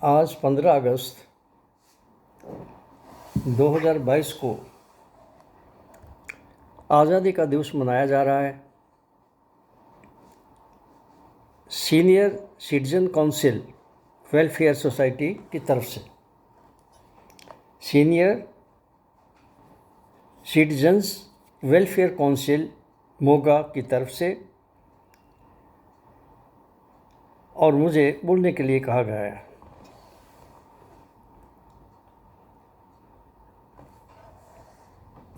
आज 15 अगस्त 2022 को आज़ादी का दिवस मनाया जा रहा है। Senior citizen council welfare society की तरफ से, senior citizens welfare council Moga की तरफ से, और मुझे बोलने के लिए कहा गया है।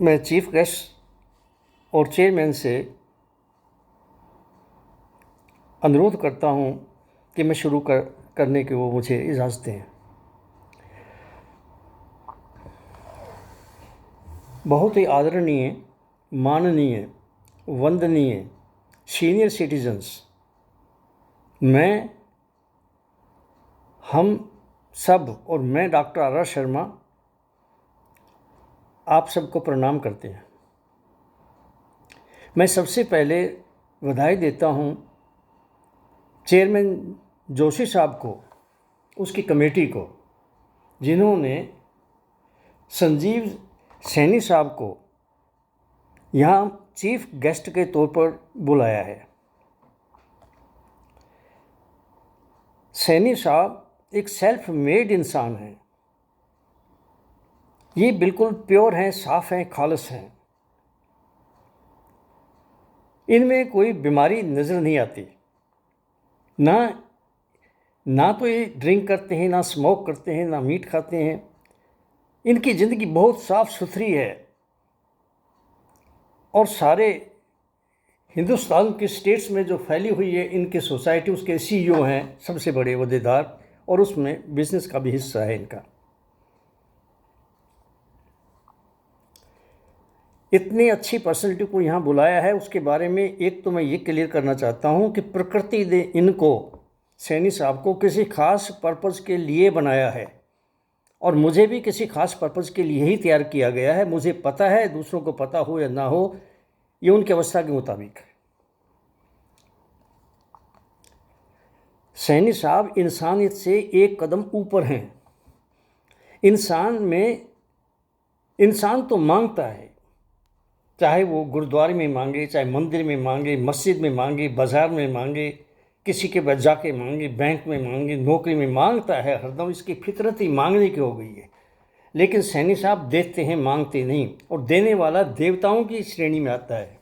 मैं चीफ गेस्ट और चेयरमैन से अनुरोध करता हूं कि मैं शुरू करने की वो मुझे इजाज़त दें। बहुत ही आदरणीय, माननीय, वंदनीय सीनियर सिटीजन्स, हम सब और मैं डॉक्टर आर आर शर्मा आप सबको प्रणाम करते हैं। मैं सबसे पहले बधाई देता हूं चेयरमैन जोशी साहब को, उसकी कमेटी को, जिन्होंने संजीव सैनी साहब को यहाँ चीफ गेस्ट के तौर पर बुलाया है। सैनी साहब एक सेल्फ मेड इंसान हैं। ये बिल्कुल प्योर हैं, साफ हैं, खालिस हैं। इनमें कोई बीमारी नज़र नहीं आती। ना तो ये ड्रिंक करते हैं, ना स्मोक करते हैं, ना मीट खाते हैं। इनकी ज़िंदगी बहुत साफ सुथरी है और सारे हिंदुस्तान के स्टेट्स में जो फैली हुई है इनकी सोसाइटी, उसके सीईओ हैं सबसे बड़े वदेदार, और उसमें बिजनेस का भी हिस्सा है इनका। इतनी अच्छी पर्सनैलिटी को यहाँ बुलाया है, उसके बारे में एक तो मैं ये क्लियर करना चाहता हूँ कि प्रकृति ने इनको, सैनी साहब को, किसी खास पर्पज़ के लिए बनाया है और मुझे भी किसी खास पर्पज़ के लिए ही तैयार किया गया है। मुझे पता है, दूसरों को पता हो या ना हो, ये उनकी अवस्था के मुताबिक है। सैनी साहब इंसानियत से एक कदम ऊपर हैं। इंसान तो मांगता है, चाहे वो गुरुद्वारे में मांगे, चाहे मंदिर में मांगे, मस्जिद में मांगे, बाज़ार में मांगे, किसी के पास जाके मांगे, बैंक में मांगे, नौकरी में मांगता है हरदम। इसकी फितरत ही मांगने की हो गई है। लेकिन सैनी साहब देते हैं, मांगते नहीं। और देने वाला देवताओं की श्रेणी में आता है,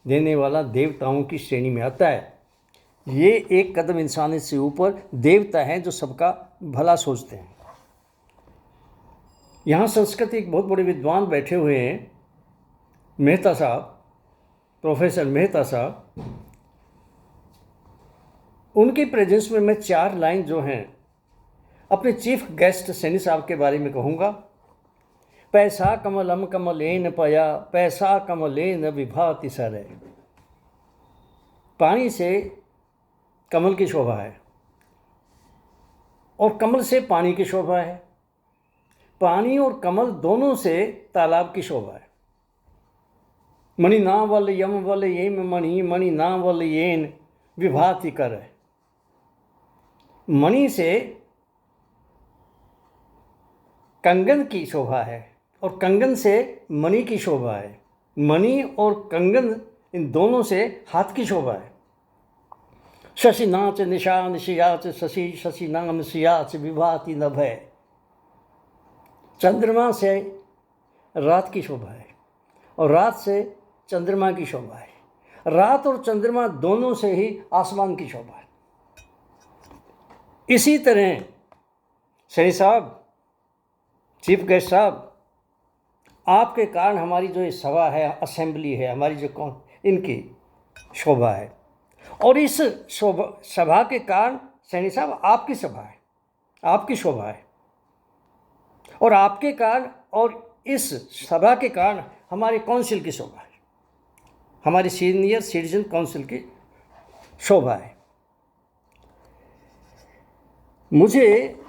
देने वाला देवताओं की श्रेणी में आता है। ये एक कदम इंसानियत से ऊपर देवता हैं जो सबका भला सोचते हैं। यहाँ संस्कृत के एक बहुत बड़े विद्वान बैठे हुए हैं, मेहता साहब, प्रोफेसर मेहता साहब। उनकी प्रेजेंस में मैं 4 लाइन जो हैं अपने चीफ गेस्ट सैनी साहब के बारे में कहूँगा। पैसा कमलम कमलेन पया, पैसा कमलेन विभाति सरे। पानी से कमल की शोभा है और कमल से पानी की शोभा है। पानी और कमल दोनों से तालाब की शोभा है। मणि ना वल यम वल येम मणि, मणि ना वल येन विभाति कर। मणि से कंगन की शोभा है और कंगन से मणि की शोभा है। मणि और कंगन, इन दोनों से हाथ की शोभा है। शशि नाच निशान सियाच शशि, शशि नाम सियाच विभाति नभय। चंद्रमा से रात की शोभा है और रात से चंद्रमा की शोभा है। रात और चंद्रमा दोनों से ही आसमान की शोभा है। इसी तरह सैनी साहब, चीफ गेस्ट साहब, आपके कारण हमारी जो ये सभा है, असेंबली है हमारी, जो इनकी शोभा है। और इस सभा के कारण सैनी साहब आपकी सभा है, आपकी शोभा है। और आपके कारण और इस सभा के कारण हमारे काउंसिल की शोभा है, हमारी सीनियर सिटीजन काउंसिल की शोभा है। मुझे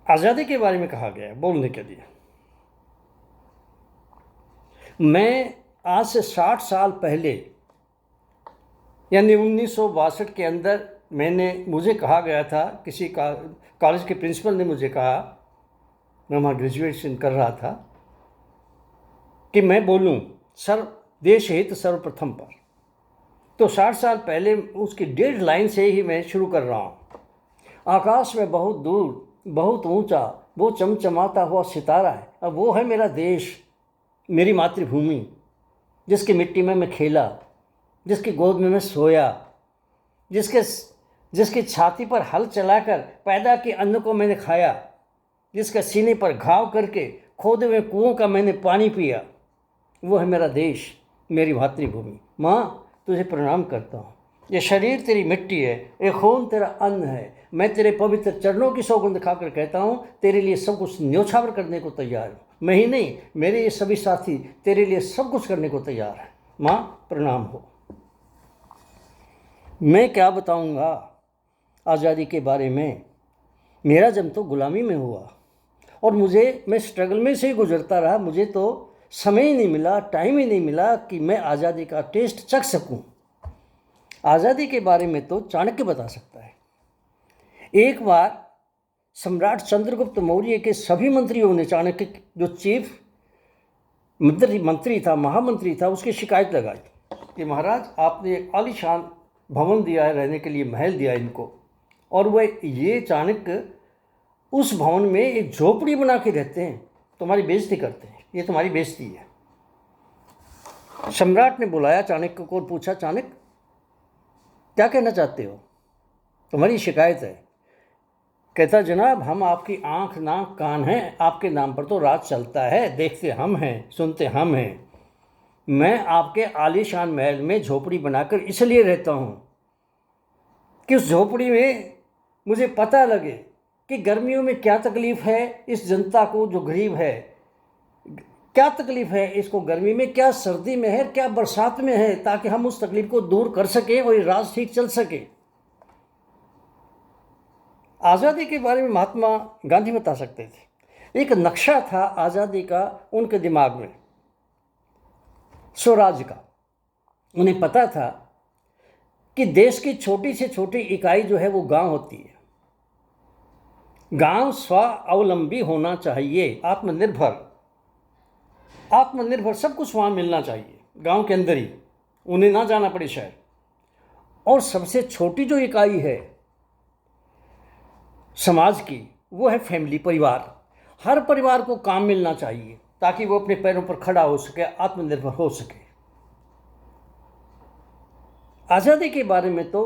आज़ादी के बारे में कहा गया है बोलने के लिए। मैं आज से 60 साल पहले यानी 1962 के अंदर मुझे कहा गया था, किसी कॉलेज के प्रिंसिपल ने मुझे कहा, मैं वहाँ ग्रेजुएशन कर रहा था, कि मैं बोलूँ सर्व देश हित सर्वप्रथम पर। तो 60 साल पहले उसकी 1.5 लाइन से ही मैं शुरू कर रहा हूँ। आकाश में बहुत दूर बहुत ऊंचा वो चमचमाता हुआ सितारा है, अब वो है मेरा देश, मेरी मातृभूमि, जिसकी मिट्टी में मैं खेला, जिसकी गोद में मैं सोया, जिसकी छाती पर हल चलाकर पैदा के अन्न को मैंने खाया, जिसके सीने पर घाव करके खोदे हुए कुओं का मैंने पानी पिया। वो है मेरा देश, मेरी मातृभूमि। माँ, तुझे प्रणाम करता हूँ। ये शरीर तेरी मिट्टी है, ये खून तेरा अन्न है। मैं तेरे पवित्र चरणों की सौगंध खाकर कहता हूँ, तेरे लिए सब कुछ न्योछावर करने को तैयार हूँ। मैं ही नहीं, मेरे ये सभी साथी तेरे लिए सब कुछ करने को तैयार हैं। माँ, प्रणाम हो। मैं क्या बताऊँगा आज़ादी के बारे में। मेरा जन्म तो गुलामी में हुआ और मैं स्ट्रगल में से ही गुजरता रहा। मुझे तो समय ही नहीं मिला, टाइम ही नहीं मिला कि मैं आज़ादी का टेस्ट चख सकूं। आज़ादी के बारे में तो चाणक्य बता सकता है। एक बार सम्राट चंद्रगुप्त मौर्य के सभी मंत्रियों ने चाणक्य, जो चीफ मंत्री था, महामंत्री था, उसकी शिकायत लगाई कि महाराज, आपने एक आलीशान भवन दिया है रहने के लिए, महल दिया इनको, और वह ये चाणक्य उस भवन में एक झोपड़ी बना के रहते हैं, तुम्हारी बेइज्जती करते हैं, ये तुम्हारी बेइज्जती है। सम्राट ने बुलाया चाणक्य को और पूछा, चाणक्य क्या कहना चाहते हो, तुम्हारी शिकायत है। कहता, जनाब, हम आपकी आंख नाक कान हैं, आपके नाम पर तो राज चलता है, देखते हम हैं, सुनते हम हैं। मैं आपके आलीशान महल में झोपड़ी बनाकर इसलिए रहता हूँ कि उस झोपड़ी में मुझे पता लगे कि गर्मियों में क्या तकलीफ़ है इस जनता को जो गरीब है, क्या तकलीफ़ है इसको गर्मी में, क्या सर्दी में है, क्या बरसात में है, ताकि हम उस तकलीफ़ को दूर कर सकें और ये राज ठीक चल सके। आज़ादी के बारे में महात्मा गांधी बता सकते थे। एक नक्शा था आज़ादी का उनके दिमाग में, स्वराज का। उन्हें पता था कि देश की छोटी से छोटी इकाई जो है वो गांव होती है। गांव स्वावलंबी होना चाहिए, आत्मनिर्भर, सब कुछ वहाँ मिलना चाहिए, गांव के अंदर ही, उन्हें ना जाना पड़े शहर। और सबसे छोटी जो इकाई है समाज की, वो है फैमिली, परिवार। हर परिवार को काम मिलना चाहिए ताकि वो अपने पैरों पर खड़ा हो सके, आत्मनिर्भर हो सके। आज़ादी के बारे में तो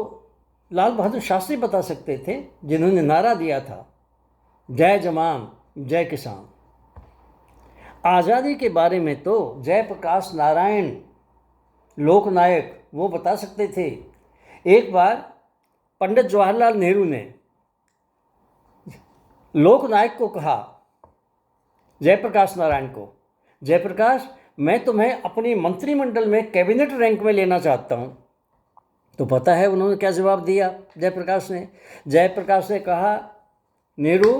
लाल बहादुर शास्त्री बता सकते थे, जिन्होंने नारा दिया था, जय जवान जय किसान। आज़ादी के बारे में तो जयप्रकाश नारायण लोकनायक वो बता सकते थे। एक बार पंडित जवाहरलाल नेहरू ने लोकनायक को कहा, जयप्रकाश नारायण को, जयप्रकाश, मैं तुम्हें अपनी मंत्रिमंडल में कैबिनेट रैंक में लेना चाहता हूँ। तो पता है उन्होंने क्या जवाब दिया जयप्रकाश ने कहा, नेहरू,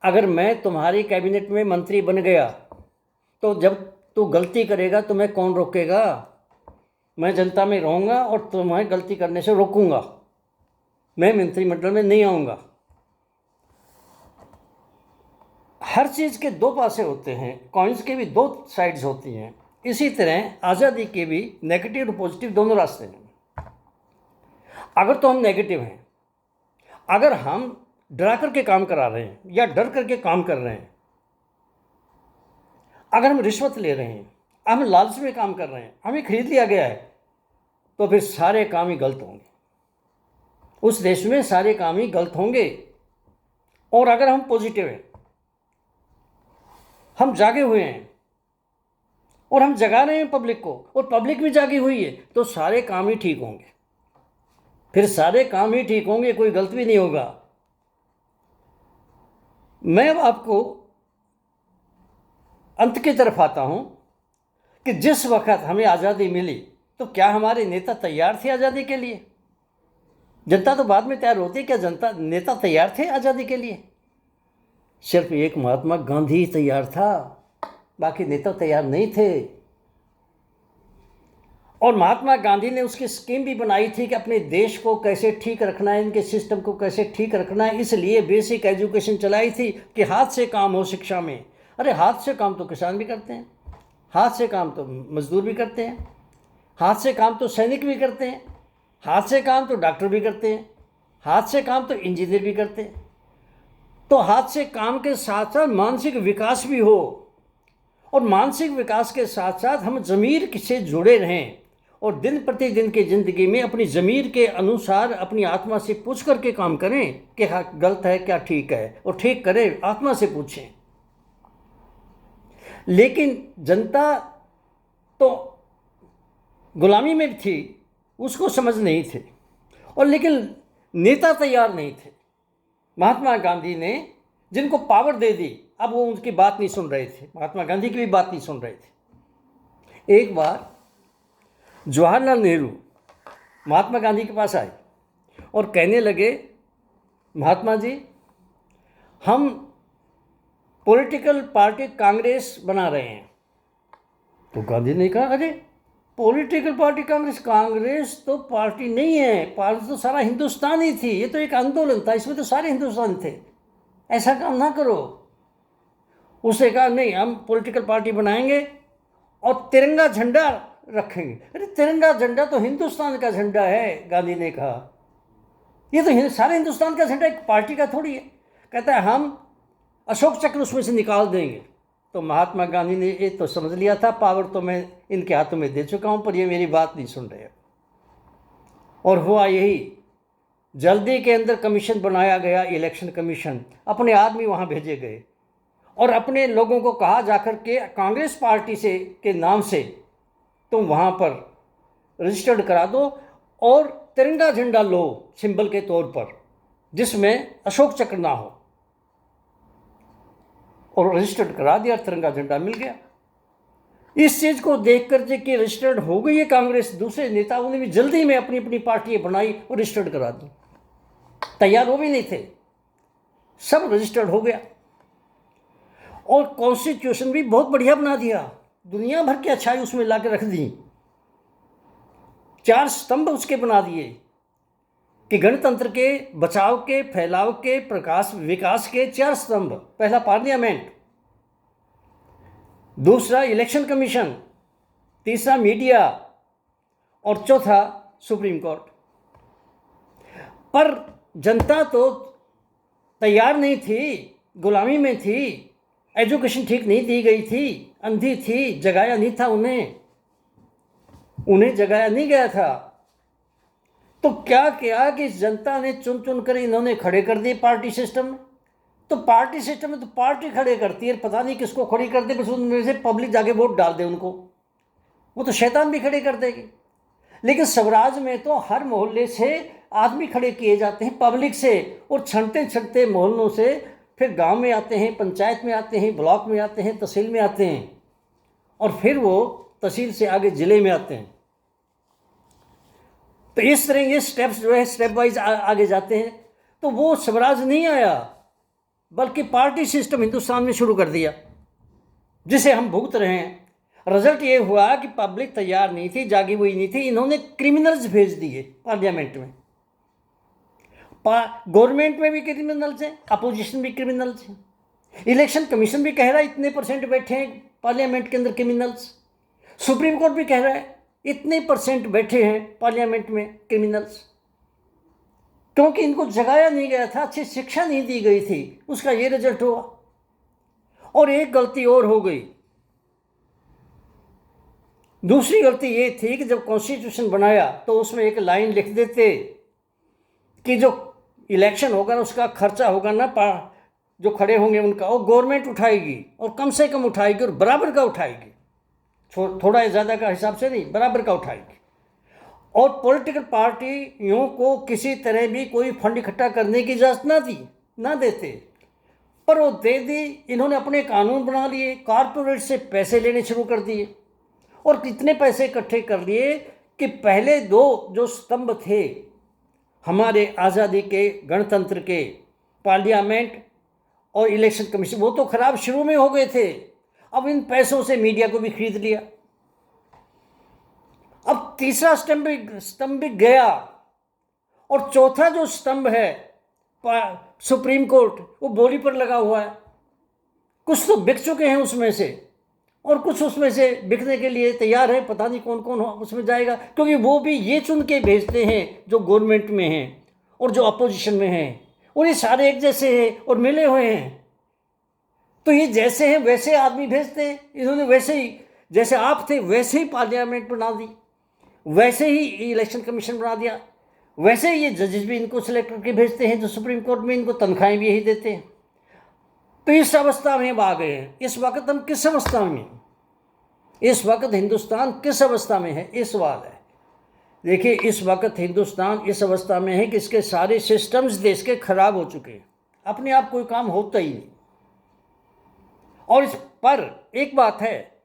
अगर मैं तुम्हारी कैबिनेट में मंत्री बन गया तो जब तू गलती करेगा तो मैं कौन रोकेगा? मैं जनता में रहूँगा और तुम्हें गलती करने से रोकूंगा, मैं मंत्रिमंडल में नहीं आऊँगा। हर चीज़ के दो पासे होते हैं, कॉइन्स के भी दो साइड्स होती हैं। इसी तरह आज़ादी के भी नेगेटिव और पॉजिटिव दोनों रास्ते हैं। अगर तो हम नेगेटिव हैं, अगर हम डरा करके काम करा रहे हैं या डर करके काम कर रहे हैं, अगर हम रिश्वत ले रहे हैं, हम लालच में काम कर रहे हैं, हमें खरीद लिया गया है, तो फिर सारे काम ही गलत होंगे, उस देश में सारे काम ही गलत होंगे। और अगर हम पॉजिटिव हैं, हम जागे हुए हैं और हम जगा रहे हैं पब्लिक को, और पब्लिक भी जागी हुई है, तो सारे काम ही ठीक होंगे, फिर सारे काम ही ठीक होंगे, कोई गलत भी नहीं होगा। मैं अब आपको अंत की तरफ आता हूं कि जिस वक्त हमें आज़ादी मिली तो क्या हमारे नेता तैयार थे आज़ादी के लिए? जनता तो बाद में तैयार होती है, क्या नेता तैयार थे आज़ादी के लिए? सिर्फ एक महात्मा गांधी ही तैयार था, बाकी नेता तैयार नहीं थे। और महात्मा गांधी ने उसकी स्कीम भी बनाई थी कि अपने देश को कैसे ठीक रखना है, इनके सिस्टम को कैसे ठीक रखना है। इसलिए बेसिक एजुकेशन चलाई थी कि हाथ से काम हो शिक्षा में। अरे हाथ से काम तो किसान भी करते हैं, हाथ से काम तो मजदूर भी करते हैं, हाथ से काम तो सैनिक भी करते हैं, हाथ से काम तो डॉक्टर भी करते हैं, हाथ से काम तो इंजीनियर भी करते हैं। तो हाथ से काम के साथ साथ मानसिक विकास भी हो, और मानसिक विकास के साथ साथ हम ज़मीर से जुड़े रहें और दिन प्रतिदिन की ज़िंदगी में अपनी ज़मीर के अनुसार अपनी आत्मा से पूछ करके काम करें कि हाँ गलत है क्या ठीक है, और ठीक करें, आत्मा से पूछें। लेकिन जनता तो गुलामी में थी, उसको समझ नहीं थे, और लेकिन नेता तैयार नहीं थे। महात्मा गांधी ने जिनको पावर दे दी, अब वो उनकी बात नहीं सुन रहे थे, महात्मा गांधी की भी बात नहीं सुन रहे थे। एक बार जवाहरलाल नेहरू महात्मा गांधी के पास आए और कहने लगे, महात्मा जी हम पॉलिटिकल पार्टी कांग्रेस बना रहे हैं। तो गांधी ने कहा, अरे पॉलिटिकल पार्टी कांग्रेस, कांग्रेस तो पार्टी नहीं है, पार्टी तो सारा हिंदुस्तान ही थी, ये तो एक आंदोलन था, इसमें तो सारे हिंदुस्तान थे, ऐसा काम ना करो। उसने कहा नहीं, हम पॉलिटिकल पार्टी बनाएंगे और तिरंगा झंडा रखेंगे। अरे तिरंगा झंडा तो हिंदुस्तान का झंडा है, गांधी ने कहा, ये तो सारे हिंदुस्तान का झंडा, एक पार्टी का थोड़ी है। कहता है हम अशोक चक्र उसमें से निकाल देंगे। तो महात्मा गांधी ने ये तो समझ लिया था, पावर तो मैं इनके हाथों में दे चुका हूँ, पर ये मेरी बात नहीं सुन रहे। और हुआ यही, जल्दी के अंदर कमीशन बनाया गया, इलेक्शन कमीशन, अपने आदमी वहाँ भेजे गए और अपने लोगों को कहा जाकर के कांग्रेस पार्टी से के नाम से तुम वहाँ पर रजिस्टर्ड करा दो और तिरंगा झंडा लो सिंबल के तौर पर, जिसमें अशोक चक्र ना हो। और रजिस्टर्ड करा दिया, तिरंगा झंडा मिल गया। इस चीज़ को देख कर के कि रजिस्टर्ड हो गई है कांग्रेस, दूसरे नेताओं ने भी जल्दी में अपनी अपनी पार्टियाँ बनाई और रजिस्टर्ड करा दी। तैयार हो भी नहीं थे, सब रजिस्टर्ड हो गया। और कॉन्स्टिट्यूशन भी बहुत बढ़िया बना दिया, दुनिया भर की अच्छाई उसमें ला के रख दी। 4 स्तंभ उसके बना दिए कि गणतंत्र के बचाव के, फैलाव के, प्रकाश विकास के 4 स्तंभ। पहला पार्लियामेंट, दूसरा इलेक्शन कमीशन, तीसरा मीडिया और चौथा सुप्रीम कोर्ट। पर जनता तो तैयार नहीं थी, गुलामी में थी, एजुकेशन ठीक नहीं दी गई थी, अंधी थी, जगाया नहीं था उन्हें जगाया नहीं गया था। तो क्या किया कि जनता ने चुन चुन कर इन्होंने खड़े कर दिए पार्टी सिस्टम में। तो पार्टी सिस्टम में तो पार्टी खड़े करती है, पता नहीं किसको खड़ी कर दे, बस उनमें से पब्लिक जाके वोट डाल दे उनको, वो तो शैतान भी खड़े कर देगी। लेकिन स्वराज में तो हर मोहल्ले से आदमी खड़े किए जाते हैं पब्लिक से, और छंटते छंटते मोहल्लों से फिर गांव में आते हैं, पंचायत में आते हैं, ब्लॉक में आते हैं, तहसील में आते हैं, और फिर वो तहसील से आगे ज़िले में आते हैं। तो इस तरह ये स्टेप्स जो है स्टेप वाइज आगे जाते हैं। तो वो स्वराज नहीं आया, बल्कि पार्टी सिस्टम हिंदुस्तान में शुरू कर दिया, जिसे हम भुगत रहे हैं। रिजल्ट ये हुआ कि पब्लिक तैयार नहीं थी, जागी हुई नहीं थी, इन्होंने क्रिमिनल्स भेज दिए पार्लियामेंट में। गवर्नमेंट में भी क्रिमिनल्स हैं, अपोजिशन भी क्रिमिनल्स हैं, इलेक्शन कमीशन भी कह रहा है इतने % बैठे हैं पार्लियामेंट के अंदर क्रिमिनल्स, सुप्रीम कोर्ट भी कह रहा है इतने % बैठे हैं पार्लियामेंट में क्रिमिनल्स, क्योंकि इनको जगाया नहीं गया था, अच्छी शिक्षा नहीं दी गई थी, उसका ये रिजल्ट हुआ। और एक गलती और हो गई, दूसरी गलती ये थी कि जब कॉन्स्टिट्यूशन बनाया तो उसमें एक लाइन लिख देते कि जो इलेक्शन होगा ना उसका खर्चा होगा ना, जो खड़े होंगे उनका, वो गवर्नमेंट उठाएगी, और कम से कम उठाएगी और बराबर का उठाएगी, थोड़ा या ज़्यादा का हिसाब से नहीं, बराबर का उठाएगी। और पॉलिटिकल पार्टियों को किसी तरह भी कोई फंड इकट्ठा करने की इजाज़त ना देते, पर वो दे दी। इन्होंने अपने कानून बना लिए, कारपोरेट से पैसे लेने शुरू कर दिए, और कितने पैसे इकट्ठे कर लिए कि पहले 2 जो स्तंभ थे हमारे आज़ादी के, गणतंत्र के, पार्लियामेंट और इलेक्शन कमीशन, वो तो खराब शुरू में हो गए थे। अब इन पैसों से मीडिया को भी खरीद लिया, अब तीसरा स्तंभ भी गया, और चौथा जो स्तंभ है सुप्रीम कोर्ट, वो बोली पर लगा हुआ है। कुछ तो बिक चुके हैं उसमें से, और कुछ उसमें से बिकने के लिए तैयार है। पता नहीं कौन कौन उसमें जाएगा, क्योंकि वो भी ये चुन के भेजते हैं जो गवर्नमेंट में हैं और जो अपोजिशन में हैं, और ये सारे एक जैसे हैं और मिले हुए हैं। तो ये जैसे हैं वैसे आदमी भेजते हैं। इन्होंने वैसे ही, जैसे आप थे वैसे ही पार्लियामेंट बना दी, वैसे ही इलेक्शन कमीशन बना दिया, वैसे ही ये जजेस भी इनको सेलेक्ट करके भेजते हैं जो सुप्रीम कोर्ट में, इनको तनख्वाहें भी यही देते हैं। तो इस अवस्था में अब आ गए हैं। इस वक्त हम किस अवस्था में, इस वक्त हिंदुस्तान किस अवस्था में है, ये सवाल है। देखिए, इस वक्त हिंदुस्तान इस अवस्था में है कि इसके सारे सिस्टम्स देश के खराब हो चुके हैं, अपने आप कोई काम होता ही नहीं। और इस पर एक बात है,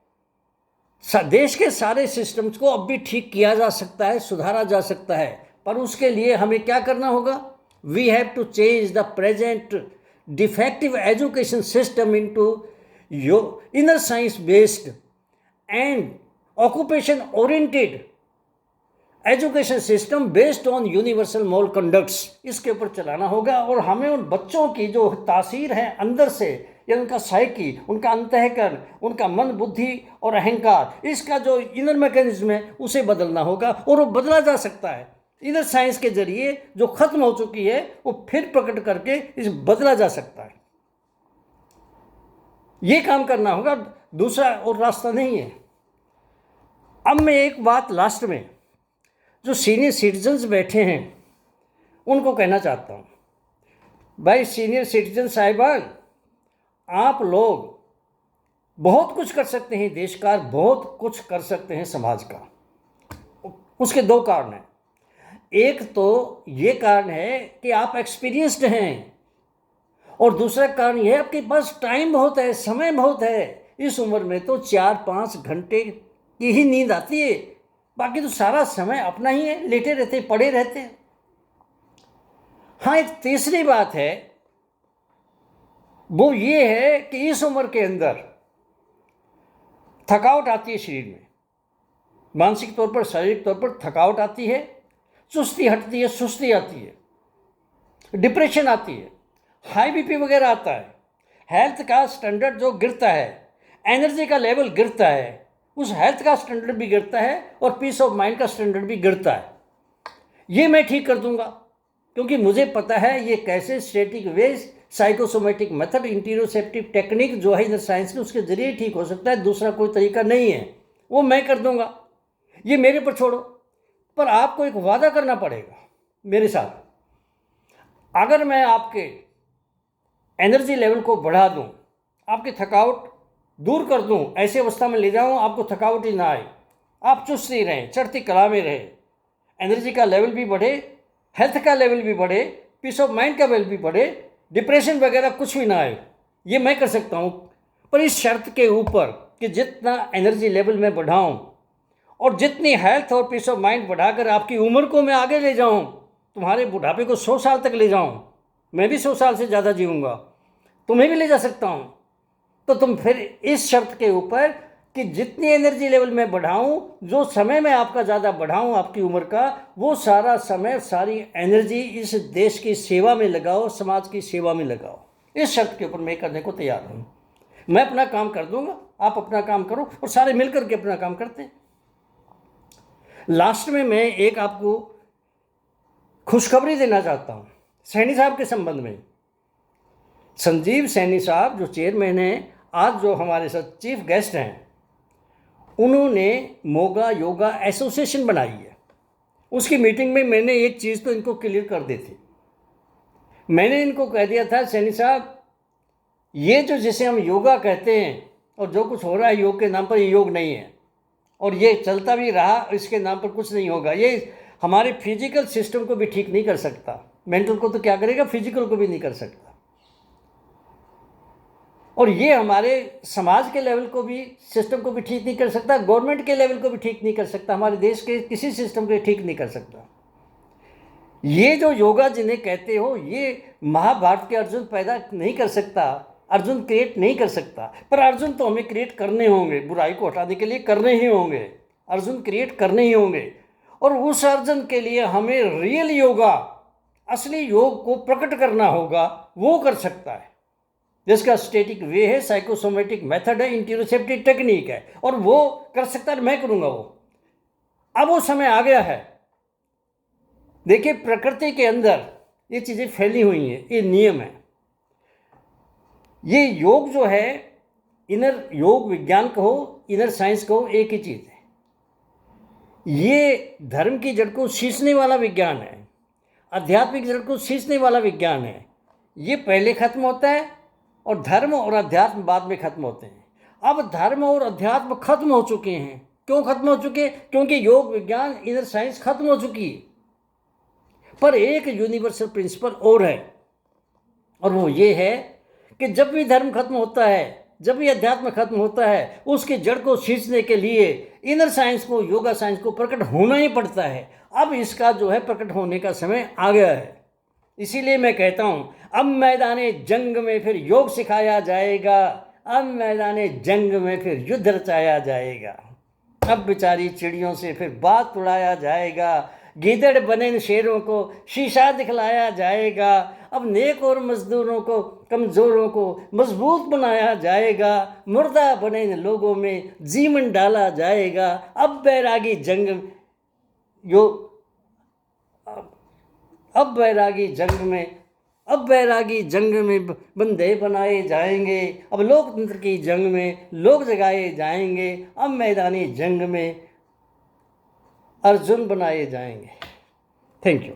देश के सारे सिस्टम्स को अब भी ठीक किया जा सकता है, सुधारा जा सकता है, पर उसके लिए हमें क्या करना होगा? We have to change the present defective education system into inner science based and occupation oriented education system based on universal moral conducts. इसके ऊपर चलाना होगा, और हमें उन बच्चों की जो तासीर है अंदर से, या उनका साइकी, उनका अंतःकरण, उनका मन, बुद्धि और अहंकार, इसका जो इनर मैकेनिज्म है उसे बदलना होगा। और वो बदला जा सकता है इनर साइंस के जरिए, जो खत्म हो चुकी है वो फिर प्रकट करके इस बदला जा सकता है। ये काम करना होगा, दूसरा और रास्ता नहीं है। अब मैं एक बात लास्ट में, जो सीनियर सिटीजन्स बैठे हैं उनको कहना चाहता हूँ, भाई सीनियर सिटीजन साहिबान, आप लोग बहुत कुछ कर सकते हैं देश का, बहुत कुछ कर सकते हैं समाज का। उसके दो कारण हैं। एक तो ये कारण है कि आप एक्सपीरियंस्ड हैं, और दूसरा कारण यह है आपके पास टाइम बहुत है, समय बहुत है। इस उम्र में तो 4-5 घंटे की ही नींद आती है, बाकी तो सारा समय अपना ही है, लेटे रहते, पड़े रहते हैं। हाँ, एक तीसरी बात है, वो ये है कि इस उम्र के अंदर थकावट आती है शरीर में, मानसिक तौर पर, शारीरिक तौर पर थकावट आती है, चुस्ती हटती है, सुस्ती आती है, डिप्रेशन आती है, हाई बीपी वगैरह आता है, हेल्थ का स्टैंडर्ड जो गिरता है, एनर्जी का लेवल गिरता है, उस हेल्थ का स्टैंडर्ड भी गिरता है, और पीस ऑफ माइंड का स्टैंडर्ड भी गिरता है। ये मैं ठीक कर दूंगा, क्योंकि मुझे पता है ये कैसे static ways, psychosomatic method, interoceptive technique जो है इनर साइंस की, उसके जरिए ठीक हो सकता है। दूसरा कोई तरीका नहीं है, वो मैं कर दूंगा, ये मेरे पर छोड़ो। पर आपको एक वादा करना पड़ेगा मेरे साथ। अगर मैं आपके एनर्जी लेवल को बढ़ा दूं, आपकी थकावट दूर कर दूं, ऐसी अवस्था में ले जाऊं आपको थकावट ही ना आए, आप चुस्त ही रहें, चढ़ती कला में रहें, एनर्जी का लेवल भी बढ़े, हेल्थ का लेवल भी बढ़े, पीस ऑफ माइंड का लेवल भी बढ़े, डिप्रेशन वगैरह कुछ भी ना आए, ये मैं कर सकता हूं। पर इस शर्त के ऊपर कि जितना एनर्जी लेवल मैं बढ़ाऊं और जितनी हेल्थ और पीस ऑफ माइंड बढ़ाकर आपकी उम्र को मैं आगे ले जाऊं, तुम्हारे बुढ़ापे को 100 साल तक ले जाऊं, मैं भी 100 साल से ज़्यादा जीऊँगा, तुम्हें भी ले जा सकता हूं। तो तुम फिर इस शर्त के ऊपर कि जितनी एनर्जी लेवल मैं बढ़ाऊं, जो समय मैं आपका ज़्यादा बढ़ाऊं आपकी उम्र का, वो सारा समय, सारी एनर्जी इस देश की सेवा में लगाओ, समाज की सेवा में लगाओ। इस शर्त के ऊपर मैं करने को तैयार हूँ। मैं अपना काम कर दूंगा, आप अपना काम करो, और सारे मिलकर के अपना काम करते हैं। लास्ट में मैं एक आपको खुशखबरी देना चाहता हूँ सैनी साहब के संबंध में। संजीव सैनी साहब जो चेयरमैन हैं, आज जो हमारे साथ चीफ गेस्ट हैं, उन्होंने मोगा योगा एसोसिएशन बनाई है। उसकी मीटिंग में मैंने एक चीज़ तो इनको क्लियर कर दी थी। मैंने इनको कह दिया था, सैनी साहब, ये जो जिसे हम योगा कहते हैं और जो कुछ हो रहा है योग के नाम पर, ये योग नहीं है, और ये चलता भी रहा इसके नाम पर कुछ नहीं होगा। ये हमारे फिजिकल सिस्टम को भी ठीक नहीं कर सकता, मेंटल को तो क्या करेगा, फिजिकल को भी नहीं कर सकता, और ये हमारे समाज के लेवल को भी, सिस्टम को भी ठीक नहीं कर सकता, गवर्नमेंट के लेवल को भी ठीक नहीं कर सकता, हमारे देश के किसी सिस्टम को ठीक नहीं कर सकता। ये जो योगा जिन्हें कहते हो, ये महाभारत के अर्जुन पैदा नहीं कर सकता, अर्जुन क्रिएट नहीं कर सकता, पर अर्जुन तो हमें क्रिएट करने होंगे, बुराई को हटाने के लिए करने ही होंगे। अर्जुन क्रिएट करने ही होंगे। और उस अर्जुन के लिए हमें रियल योगा, असली योग को प्रकट करना होगा, वो कर सकता है, जिसका स्टैटिक वे है, साइकोसोमेटिक मेथड है, इंटेरोसेप्टिव टेक्निक है, और वो कर सकता है, मैं करूँगा वो। अब वो समय आ गया है। देखिए, प्रकृति के अंदर ये चीज़ें फैली हुई हैं, ये नियम है। ये योग जो है, इनर योग विज्ञान कहो, इनर साइंस कहो, एक ही चीज़ है। ये धर्म की जड़ को सींचने वाला विज्ञान है, आध्यात्मिक जड़ को सींचने वाला विज्ञान है। ये पहले खत्म होता है और धर्म और अध्यात्म बाद में खत्म होते हैं। अब धर्म और अध्यात्म खत्म हो चुके हैं। क्यों खत्म हो चुके? क्योंकि योग विज्ञान, इनर साइंस खत्म हो चुकी है। पर एक यूनिवर्सल प्रिंसिपल और है, और वो ये है कि जब भी धर्म खत्म होता है, जब भी अध्यात्म खत्म होता है, उसकी जड़ को सींचने के लिए इनर साइंस को, योगा साइंस को प्रकट होना ही पड़ता है। अब इसका जो है प्रकट होने का समय आ गया है। इसीलिए मैं कहता हूँ, अब मैदाने जंग में फिर योग सिखाया जाएगा, अब मैदाने जंग में फिर युद्ध रचाया जाएगा। अब बेचारी चिड़ियों से फिर बात उड़ाया जाएगा, गीदड़ बने शेरों को शीशा दिखलाया जाएगा। अब नेक और मजदूरों को, कमज़ोरों को मजबूत बनाया जाएगा, मुर्दा बने लोगों में जीवन डाला जाएगा। अब बैरागी जंग यो अब बैरागी जंग में बंदे बनाए जाएंगे। अब लोकतंत्र की जंग में लोग जगाए जाएंगे। अब मैदानी जंग में अर्जुन बनाए जाएंगे। Thank you.